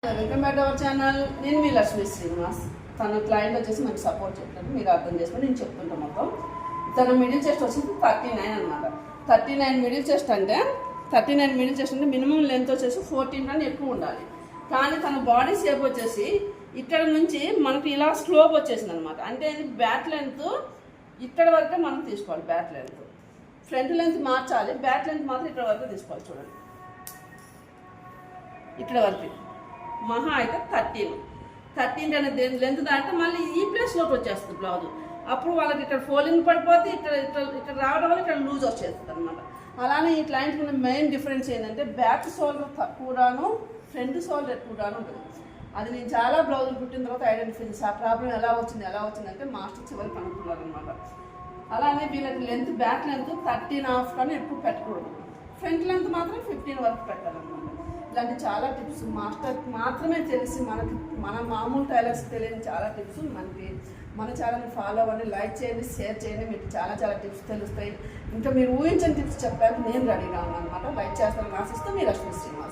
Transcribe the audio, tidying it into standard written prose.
Welcome back to our channel. నేను మీ లక్ష్మీ శ్రీనివాస్. తన client వచ్చేసి మనకి సపోర్ట్ చెప్తాను, మీరు అర్థం చేసుకొని నేను చెప్తుంటాను మొత్తం. తన మిడిల్ చెస్ట్ వచ్చేసి 39 అనమాట. 39 మిడిల్ చెస్ట్ అంటే 39 మిడిల్ చెస్ట్ అంటే మినిమం లెంత్ వచ్చేసి 14 కన్నా ఎక్కువ ఉండాలి. కానీ తన బాడీ షేప్ వచ్చేసి ఇక్కడ నుంచి మనకి ఇలా స్లోప్ వచ్చేసింది అనమాట. అంటే బ్యాక్ లెంత్ ఇక్కడ వరకే మనం తీసుకోవాలి. బ్యాక్ లెంత్ ఫ్రంట్ లెంత్ మార్చాలి, బ్యాక్ లెంత్ మాత్రం ఇక్కడ వరకు తీసుకోవాలి. చూడండి, ఇక్కడ వరకు మహా అయితే 13 అనేది లెంత్ దాటితే మళ్ళీ ఈ ప్లేస్లోకి వచ్చేస్తుంది బ్లౌజ్. అప్పుడు వాళ్ళకి ఇక్కడ ఫోల్డింగ్ పడిపోతే ఇక్కడ రావడం వల్ల ఇక్కడ లూజ్ వచ్చేస్తుంది అనమాట. అలానే ఈ క్లయింట్ ఉన్న మెయిన్ డిఫరెన్స్ ఏంటంటే బ్యాక్ షోల్డర్ తక్కువగాను ఫ్రంట్ షోల్డర్ ఎక్కువగాను ఉంటుంది. అది నేను చాలా బ్లౌజులు కుట్టిన తర్వాత ఐడెంటిఫై చేసి ఆ ప్రాబ్లం ఎలా వచ్చిందంటే మాస్టర్ చివరికి కనుక్కున్నారు అనమాట. అలానే వీళ్ళకి లెంత్ బ్యాక్ లెంత్ 13.5 కానీ ఎక్కువ పెట్టకూడదు, ఫ్రంట్ లెంత్ మాత్రం 15 వరకు పెట్టాలన్నమాట. ఇలాంటి చాలా టిప్స్ మాస్టర్కి మాత్రమే తెలిసి మన మామూలు టైలర్స్కి తెలియని చాలా టిప్స్ మనకి మన ఛానల్ని ఫాలో అవ్వండి, లైక్ చేయండి, షేర్ చేయండి. మీకు చాలా టిప్స్ తెలుస్తాయి. ఇంకా మీరు ఊహించని టిప్స్ చెప్పడానికి నేను రెడీగా ఉన్నాను అనమాట. లైక్ చేస్తానని ఆశిస్తూ మీ లక్ష్మీ శ్రీనివాస్.